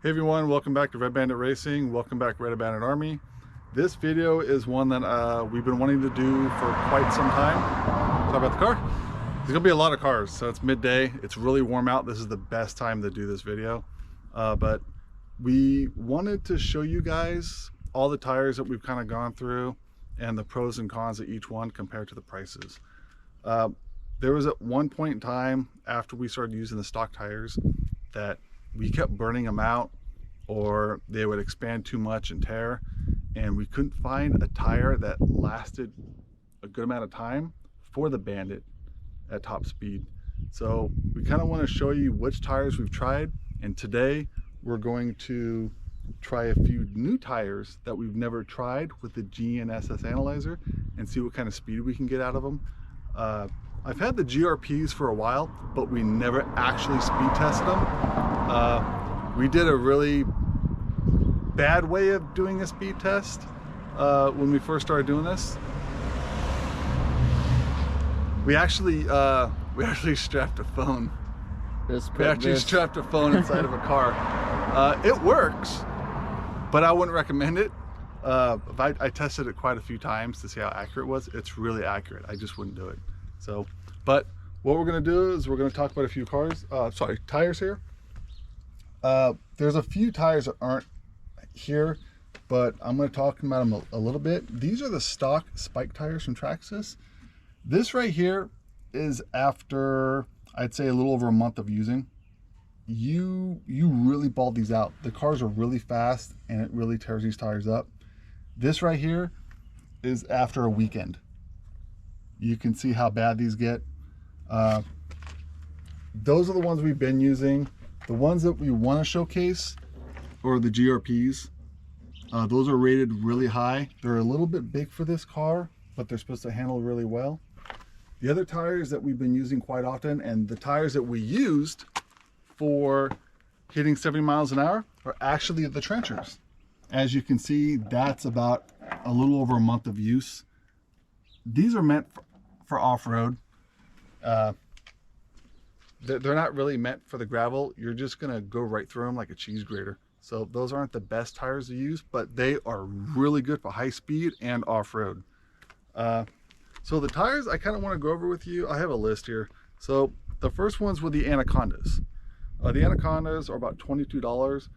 Hey everyone, welcome back to Red Bandit Racing. Welcome back Red Bandit Army. This video is one that we've been wanting to do for quite some time. Talk about the car. There's gonna be a lot of cars, so it's midday. It's really warm out. This is the best time to do this video. But we wanted to show you guys all the tires that we've kind of gone through and the pros and cons of each one compared to the prices. There was at one point in time after we started using the stock tires that we kept burning them out, or they would expand too much and tear, and we couldn't find a tire that lasted a good amount of time for the Bandit at top speed. So we kind of want to show you which tires we've tried, and today we're going to try a few new tires that we've never tried with the GNSS analyzer and see what kind of speed we can get out of them. I've had the GRPs for a while, but we never actually speed tested them. We did a really bad way of doing a speed test when we first started doing this. We actually strapped a phone. Strapped a phone inside of a car. It works, but I wouldn't recommend it. I tested it quite a few times to see how accurate it was. It's really accurate. I just wouldn't do it. So, but what we're gonna do is we're gonna talk about a few tires here. There's a few tires that aren't here, but I'm gonna talk about them a little bit. These are the stock spike tires from Traxxas. This right here is after, I'd say, a little over a month of using. You really balled these out. The cars are really fast and it really tears these tires up. This right here is after a weekend. You can see how bad these get. Those are the ones we've been using. The ones that we want to showcase are the GRPs. Those are rated really high. They're a little bit big for this car, but they're supposed to handle really well. The other tires that we've been using quite often, and the tires that we used for hitting 70 miles an hour, are actually the trenchers. As you can see, that's about a little over a month of use. These are meant for off-road. They're not really meant for the gravel. You're just gonna go right through them like a cheese grater. So those aren't the best tires to use, but they are really good for high speed and off-road. So the tires I kind of want to go over with you. I have a list here. So the first ones were the Anacondas. The Anacondas are about $22.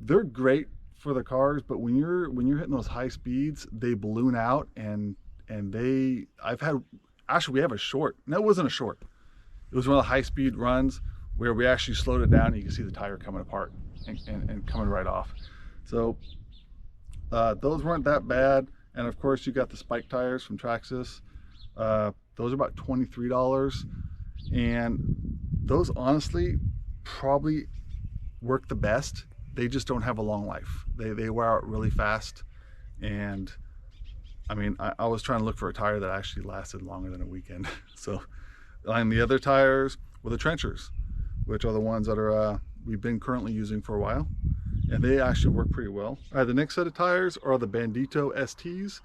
They're great for the cars, but when you're hitting those high speeds, they balloon out, and we have a short. No, it wasn't a short. It was one of the high speed runs where we actually slowed it down and you can see the tire coming apart and coming right off. So those weren't that bad. And of course you got the spike tires from Traxxas. Those are about $23. And those honestly probably work the best. They just don't have a long life. They wear out really fast. And I mean, I was trying to look for a tire that actually lasted longer than a weekend. So, and the other tires were the trenchers, which are the ones that are we've been currently using for a while, and they actually work pretty well. All right, the next set of tires are the Bandito STs.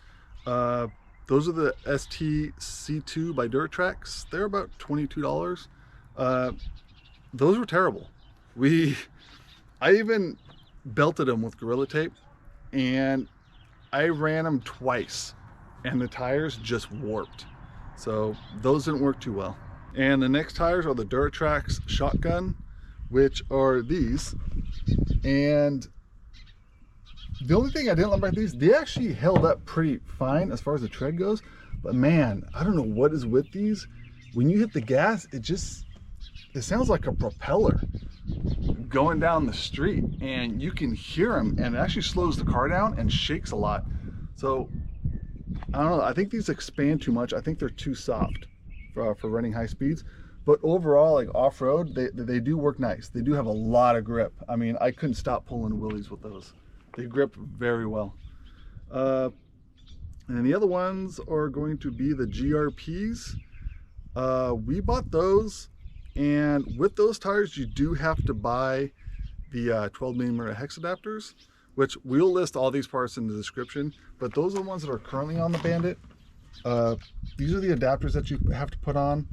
Those are the ST C2 by DuraTrax. They're about $22. Those were terrible. I even belted them with Gorilla Tape, and I ran them twice and the tires just warped. So those didn't work too well. And the next tires are the DuraTrax Shotgun, which are these. And the only thing I didn't like about these, they actually held up pretty fine as far as the tread goes. But man, I don't know what is with these. When you hit the gas, it sounds like a propeller going down the street, and you can hear them, and it actually slows the car down and shakes a lot. So I don't know, I think these expand too much. I think they're too soft for running high speeds, but overall, like off-road, they do work nice. They do have a lot of grip. I mean, I couldn't stop pulling wheelies with those. They grip very well. And then the other ones are going to be the GRPs. We bought those, and with those tires you do have to buy the 12mm hex adapters, which we'll list all these parts in the description, but those are the ones that are currently on the Bandit. These are the adapters that you have to put on.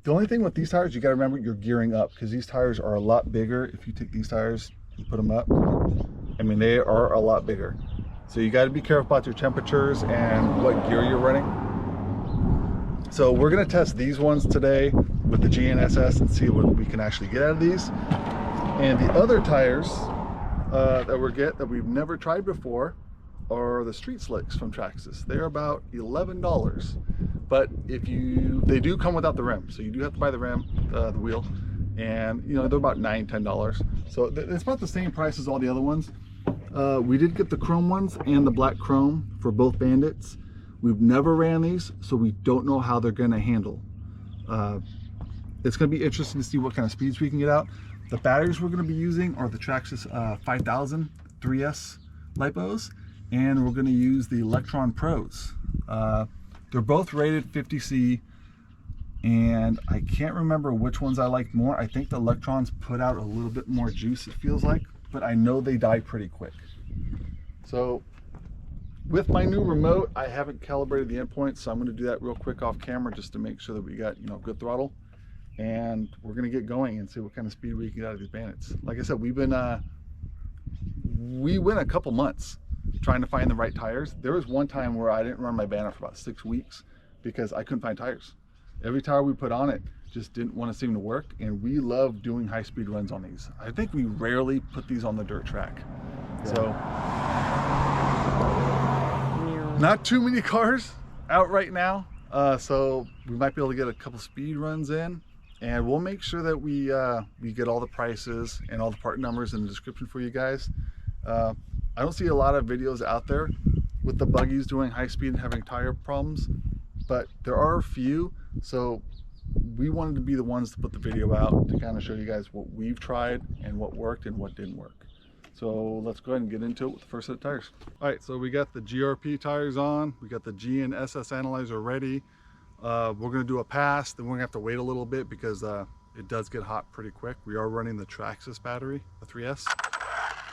The only thing with these tires, you got to remember you're gearing up, because these tires are a lot bigger. If you take these tires and put them up, I mean, they are a lot bigger. So you got to be careful about your temperatures and what gear you're running. So we're going to test these ones today with the GNSS and see what we can actually get out of these. And the other tires that we've never tried before are the Street Slicks from Traxxas. They're about $11, but they do come without the rim, so you do have to buy the rim, the wheel, and you know, they're about $9, $10. So it's about the same price as all the other ones. We did get the chrome ones and the black chrome for both Bandits. We've never ran these, so we don't know how they're going to handle. It's going to be interesting to see what kind of speeds we can get out. The batteries we're going to be using are the Traxxas 5000 3S LiPos, and we're going to use the Electron Pros. They're both rated 50C, and I can't remember which ones I like more. I think the Electrons put out a little bit more juice, it feels like, but I know they die pretty quick. So with my new remote, I haven't calibrated the endpoints, so I'm going to do that real quick off camera just to make sure that we got, you know, good throttle. And we're going to get going and see what kind of speed we can get out of these Bandits. Like I said, we went a couple months trying to find the right tires. There was one time where I didn't run my Bandit for about 6 weeks because I couldn't find tires. Every tire we put on it just didn't want to seem to work, and we love doing high-speed runs on these. I think we rarely put these on the dirt track. Yeah. So not too many cars out right now, so we might be able to get a couple speed runs in, and we'll make sure that we get all the prices and all the part numbers in the description for you guys. I don't see a lot of videos out there with the buggies doing high speed and having tire problems, but there are a few, so we wanted to be the ones to put the video out to kind of show you guys what we've tried and what worked and what didn't work. So let's go ahead and get into it with the first set of tires. All right, so we got the GRP tires on, we got the GNSS analyzer ready. We're going to do a pass, then we're going to have to wait a little bit because it does get hot pretty quick. We are running the Traxxas battery, the 3S.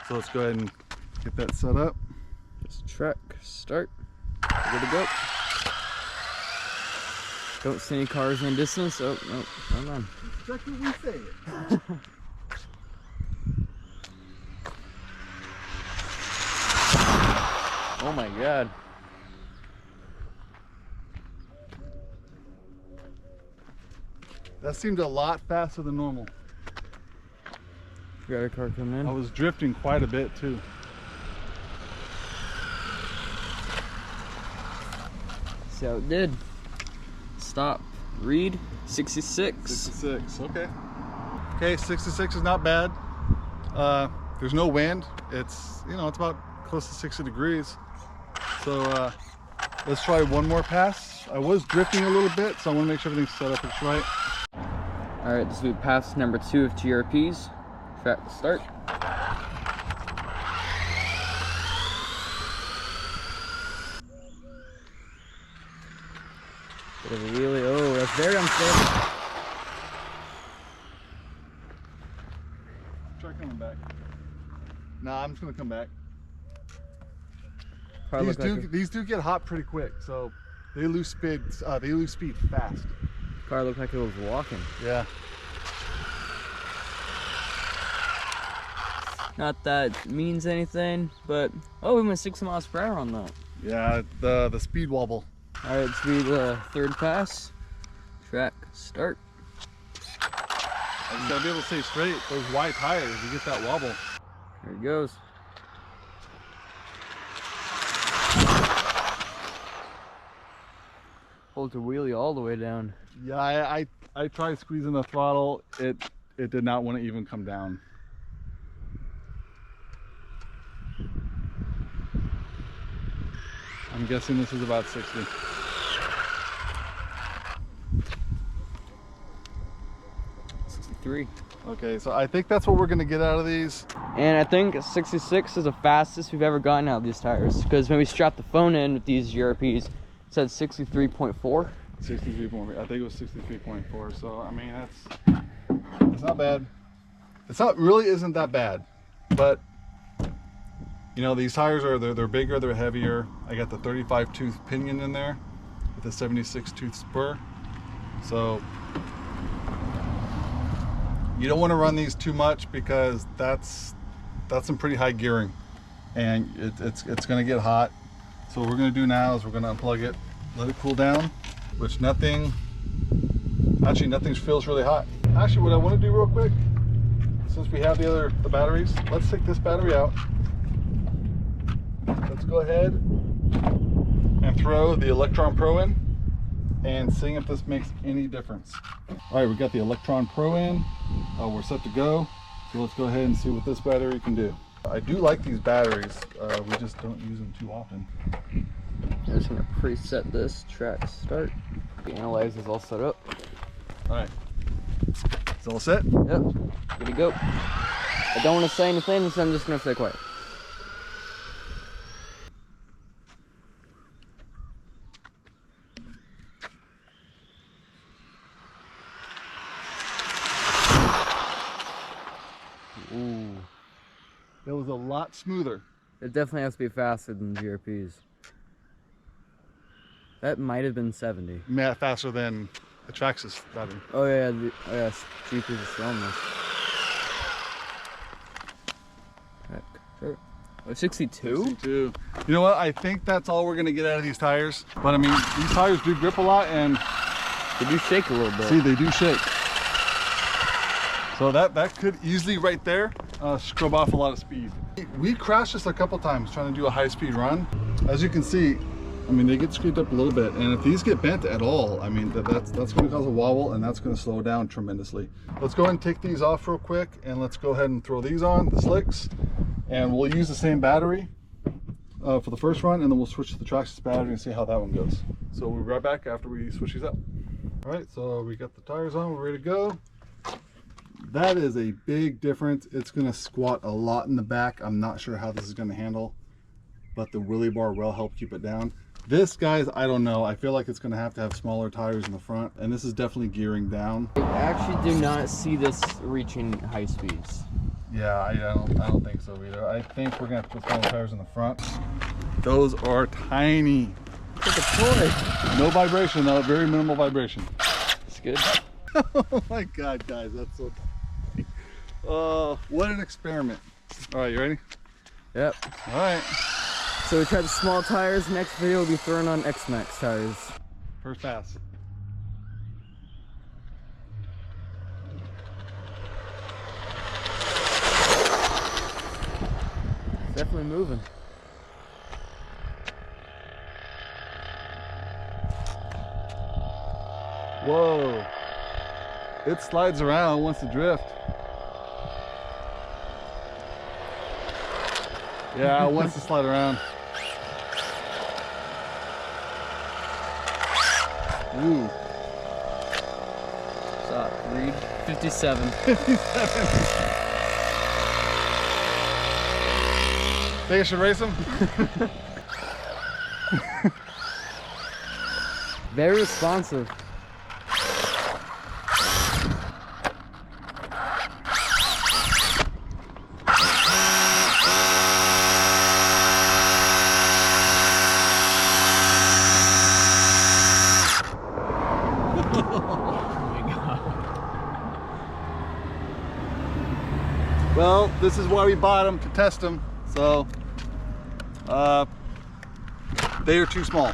So let's go ahead and get that set up. Just track, start, we're good to go. Don't see any cars in the distance. Oh, no, hold on. Exactly what we say. Oh my God. That seemed a lot faster than normal. We got a car coming in. I was drifting quite a bit too. See how it did. Stop. Read 66. 66, okay. Okay, 66 is not bad. There's no wind. It's, you know, it's about close to 60 degrees. So let's try one more pass. I was drifting a little bit, so I want to make sure everything's set up just right. All right, this will be pass number 2 of GRPs. Track start. Bit of a wheelie. Oh, that's very unstable. Try coming back. Nah, I'm just gonna come back. These do get hot pretty quick, so they lose speed. They lose speed fast. Car looked like it was walking. Yeah. Not that it means anything, but oh, we went 60 miles per hour on that. Yeah, the speed wobble. All right, this will be the third pass. Track start. I just gotta be able to stay straight. Those wide tires, you get that wobble. There it goes. Hold the wheelie all the way down. Yeah, I tried squeezing the throttle. It did not want to even come down. I'm guessing this is about 60. Okay, so I think that's what we're gonna get out of these. And I think 66 is the fastest we've ever gotten out of these tires, because when we strapped the phone in with these GRPs, it said 63.4. 63.4. I think it was 63.4. So I mean, it's not bad. It's not really isn't that bad, but you know, these tires are they're bigger, they're heavier. I got the 35 tooth pinion in there with a 76 tooth spur, so You don't want to run these too much because that's some pretty high gearing, and it's going to get hot. So what we're going to do now is we're going to unplug it, let it cool down, which nothing feels really hot. Actually, what I want to do real quick, since we have the batteries, let's take this battery out. Let's go ahead and throw the Electron Pro in and seeing if this makes any difference. All right, we got the Electron Pro in. We're set to go. So let's go ahead and see what this battery can do. I do like these batteries. We just don't use them too often. I'm just gonna preset this track start. The analyzer is all set up. All right, it's all set? Yep, good to go. I don't want to say anything, so I'm just gonna stay quiet. Ooh. That was a lot smoother. It definitely has to be faster than GRPs. That might have been 70. Faster than the Traxxas battery. Oh yeah, GPs is showing this. Oh, 62? 62. You know what? I think that's all we're gonna get out of these tires. But I mean, these tires do grip a lot, and they do shake a little bit. See, they do shake. So that could easily right there scrub off a lot of speed. We crashed this a couple times trying to do a high-speed run. As you can see, I mean, they get screwed up a little bit, and if these get bent at all, I mean, that's going to cause a wobble, and that's going to slow down tremendously. Let's go ahead and take these off real quick, and let's go ahead and throw these on, the slicks, and we'll use the same battery for the first run, and then we'll switch to the Traxxas battery and see how that one goes. So we'll be right back after we switch these up. All right, so we got the tires on, we're ready to go. That is a big difference. It's going to squat a lot in the back. I'm not sure how this is going to handle, but the wheelie bar will help keep it down. This, guys, I don't know. I feel like it's going to have smaller tires in the front, and this is definitely gearing down. I actually do not see this reaching high speeds. Yeah, I don't think so either. I think we're going to have to put smaller tires in the front. Those are tiny. It's like a toy. No vibration though, very minimal vibration. It's good. Oh my God, guys, that's so funny. Oh, what an experiment. All right, you ready? Yep. All right. So we tried the small tires. Next video we'll be throwing on X-Max tires. First pass. It's definitely moving. Whoa. It slides around, wants to drift. Yeah, it wants to slide around. Ooh. Stop, read 57. 57. Think I should race him? Very responsive. Well, this is why we bought them, to test them. So, they are too small.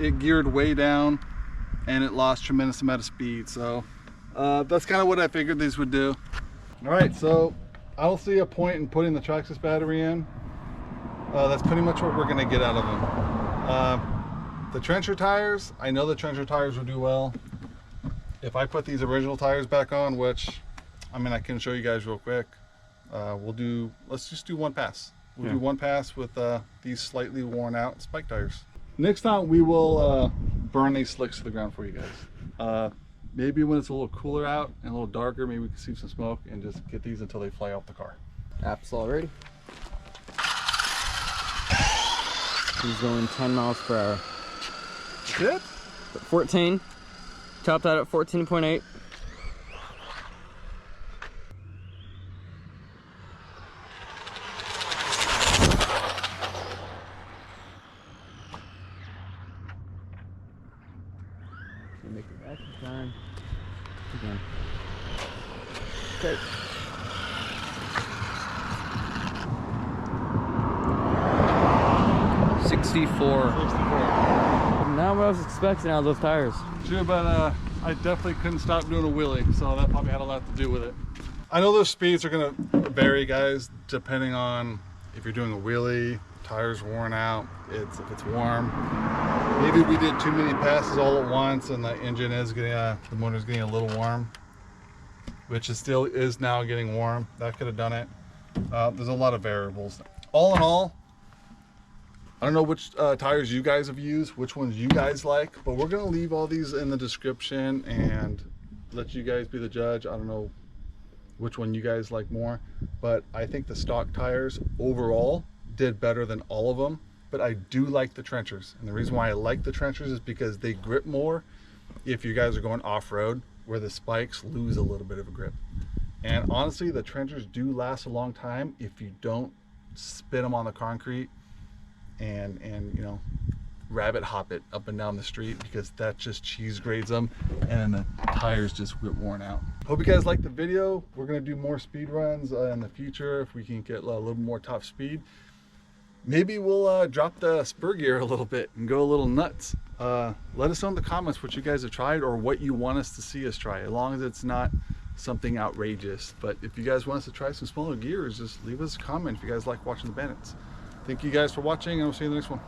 It geared way down and it lost tremendous amount of speed. So, that's kind of what I figured these would do. All right, so I don't see a point in putting the Traxxas battery in. That's pretty much what we're gonna get out of them. The trencher tires, I know the trencher tires will do well. If I put these original tires back on, which, I mean, I can show you guys real quick. Let's just do one pass. We'll do one pass with these slightly worn out spike tires. Next time we will burn these slicks to the ground for you guys. Maybe when it's a little cooler out and a little darker, maybe we can see some smoke and just get these until they fly off the car. App's all ready. He's going 10 miles per hour. Good. 14. Topped out at 14.8. Make it back in time. Again. Okay. $64. Not what I was expecting out of those tires. True, but I definitely couldn't stop doing a wheelie, so that probably had a lot to do with it. I know those speeds are gonna vary, guys, depending on if you're doing a wheelie, tires worn out, if it's warm. Maybe we did too many passes all at once and the engine is getting, the motor's getting a little warm, which is still now getting warm. That could have done it. There's a lot of variables. All in all, I don't know which tires you guys have used, which ones you guys like, but we're gonna leave all these in the description and let you guys be the judge. I don't know which one you guys like more, but I think the stock tires overall did better than all of them. But I do like the trenchers, and the reason why I like the trenchers is because they grip more if you guys are going off-road, where the spikes lose a little bit of a grip. And honestly, the trenchers do last a long time if you don't spin them on the concrete and you know, rabbit hop it up and down the street, because that just cheese grades them and the tires just get worn out. Hope you guys liked the video. We're gonna do more speed runs in the future if we can get a little more top speed. Maybe we'll drop the spur gear a little bit and go a little nuts. Let us know in the comments what you guys have tried or what you want us to see us try, as long as it's not something outrageous. But if you guys want us to try some smaller gears, just leave us a comment if you guys like watching the Bandits. Thank you guys for watching, and we'll see you in the next one.